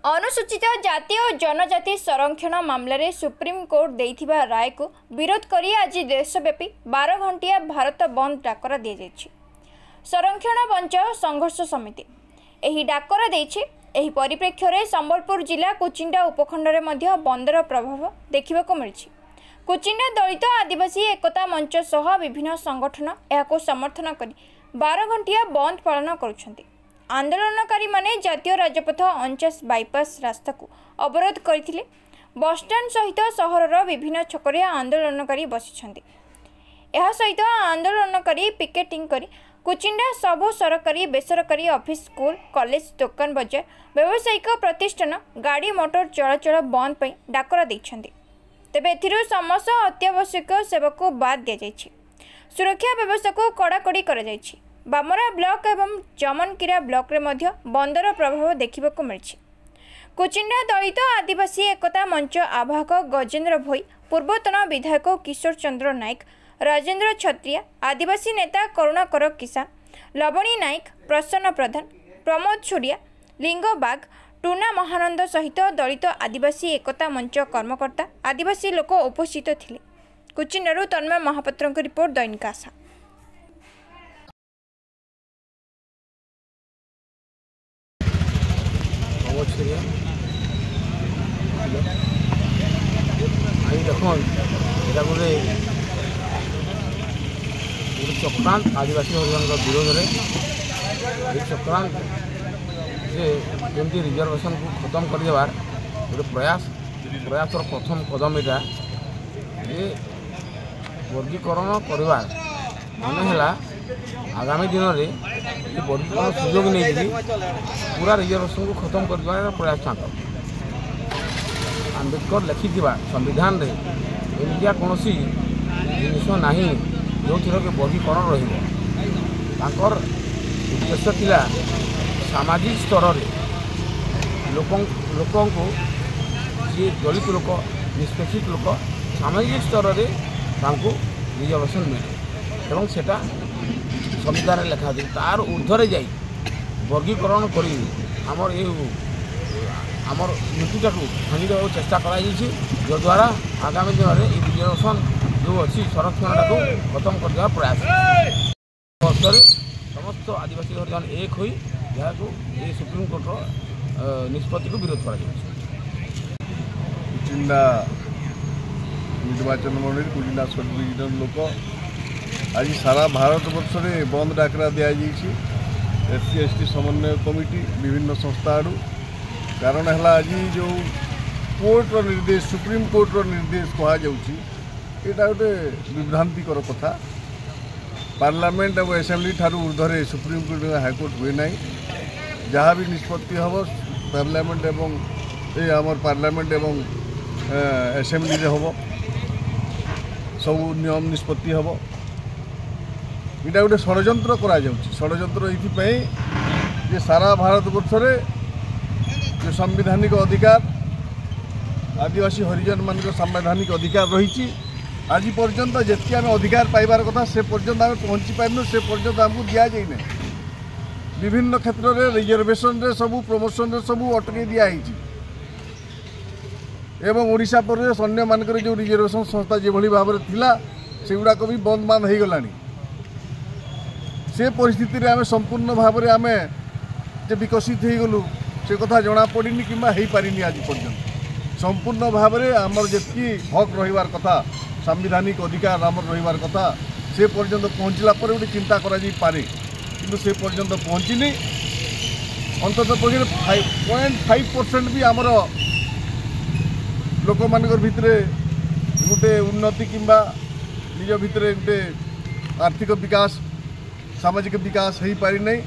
अनुसूचित जाति और जनजाति संरक्षण मामलें सुप्रीमकोर्ट देइथिबा राय को विरोध करी आज देशव्यापी 12 घंटिया भारत बंद डाकरा दी जाइछि। संरक्षण बंचाओ संघर्ष समिति एही डाकरा देइछि। एही परिप्रेक्ष्य रे संबलपुर जिला कुचिंडा उपखंड में बंदर प्रभाव देखा मिली। कुचिंडा दलित आदिवासी एकता मंच सह विभिन्न संगठन यह समर्थन कर 12 घंटिया बंद पालन करुछन्ति। आंदोलनकारी माने जातीय राजपथ 49 बाईपास रास्ता को अवरोध करथिले। बसस्टाण्ड सहित सहरर विभिन्न छकरे आंदोलनकारी बसिछन्ति। यह सहित आंदोलनकारी पिकेटिंग करी कुचिंडा सबु सरकारी बेसरकारी ऑफिस स्कूल कॉलेज दुकान बजार व्यावसायिक प्रतिष्ठान गाड़ी मोटर चलाचल बंद पर डाकरा दैछन्ति। तेबे एथिरु समस्त अत्यावश्यक सेवा को बाद दिया जाइछि। सुरक्षा व्यवस्था को कड़ाकड़ी करा जाइछि। बामरा ब्लॉक एवं जमनकीरा ब्लॉक रे मध्य बंदर प्रभाव देखा मिली। कुचिंडा दलित आदिवासी एकता मंच आवाहक गजेन्द्र भोई, पूर्वतन विधायक किशोर चंद्र नायक, राजेन्द्र छत्रिया, आदिवासी नेता करुणाकर किसान, लवणी नायक, प्रसन्न प्रधान, प्रमोद छुड़िया, लिंग बाग, टूना महानंद सहित दलित आदिवासी एकता मंच कर्मकर्ता आदिवासी लोक उपस्थित थिले। कुचिंडारू तन्मय महापात्र रिपोर्ट, दैनिक आशा। चक्रांत आदिवासी हरिजन विरोध में चक्रांत से जमी रिजर्वेशन को खत्म करदेवार गोटे प्रयासर प्रथम कदम यहाँ ये वर्गीकरण करवार माने आगामी दिन में ये वर्गीकरण सुजोग नहीं पूरा रिजर्वेशन को खत्म कर प्रयास चाहता। आंबेडकर लिखि संविधान रे एमितिया कौन जिनिस ना जो थी वर्गीकरण रहा उद्देश्य थिला सामाजिक स्तर लोक जी दलित लोक निष्पेषित लोक सामाजिक स्तर में रिजर्वेशन मिले और सेटा संविधान लिखा तार ऊर्धरे जा वर्गीकरण कर आमर नीतिटा को भांगी देवा चेष्टा कराद्वारा आगामी दिन में ये रिजर्वेशन जो अच्छी संरक्षण को खत्म कर देवा प्रयास वर्ष समस्त आदिवासी हरिजन एक हो सुप्रीमकोर्टर निष्पत्ति को विरोध कर कुचिंडा निर्वाचन मंडली कुचिंडा सब डिविजन लोक आज सारा भारत वर्ष में बंद डाकरा दि जाइए। SC ST समन्वय कमिटी विभिन्न संस्था आड़ू कारण है आज जो कोर्टर निर्देश सुप्रीम कोर्टर निर्देश कहुटा गोटे विभ्रांतिकर कथा। पार्लियामेंट और असेंबली ठारू ऊर्धरे सुप्रीम कोर्ट हाईकोर्ट हुए ना जहाँ भी निष्पत्ति हम पार्लियामेंट एवं आमर पार्लियामेंट एवं असेंबली हम सब नियम निष्पत्ति हम यहाँ गोटे षड्यंत्र षड्यंत्र ये सारा भारत वर्ष जो संवैधानिक अधिकार आदिवासी हरिजन मान संवैधानिक अधिकार रही आज पर्यंत जितकी आम अधिकार पाइबार कथा से पर्यंत आम पहुँची पारनु से पर्यंत आमको दि जाइना विभिन्न क्षेत्र में रिजर्वेशन रे सबू प्रमोशन रे सबू अटके दिखाई एवं ओडिशा प्रदेश अन्य मानक जो रिजर्वेशन संस्था जो भाव में थिला सेगुड़ाक भी बंद बांध हो गलानी। से परिस्थिति रे आम संपूर्ण भाव में आम जे विकसित हो गलु से कथा जना पड़नी कि पारिनी आज पर्यंत संपूर्ण भाव में आमर जी हक रहिबार कथा संवैधानिक अधिकार आमर रहिबार कथा से पर्यंत पहुँचला पर गोटे चिंता करा जाई पारे किंतु से पर्यंत पहुँचनी अंततः पक्षे 0.5% भी आमर लोक मान भितर गोटे उन्नति किंबा निज भितर गोटे आर्थिक विकास सामाजिक विकास हो पारि नहीं।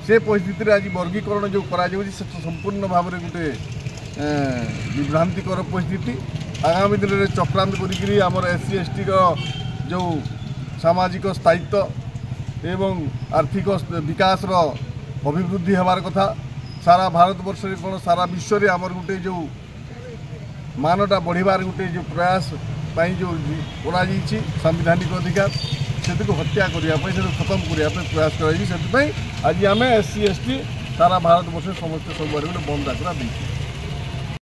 से परिस्थिति आज वर्गीकरण जो करा संपूर्ण भाव में गोटे विभ्रांतिकर परिस्थिति आगामी दिन में चक्रांत कर SC ST जो सामाजिक स्थायित्व एवं आर्थिक विकास अभिवृद्धि हमार कथा सारा भारत वर्ष में कौन सारा विश्व में आमर गोटे जो मानटा बढ़िबार गोटे जो प्रयास जो कर संवैधानिक अधिकार से हत्या करने से खत्म करने प्रयास कर आज आम SC ST सारा भारत वर्ष समस्त सब बंद डाकरा दी।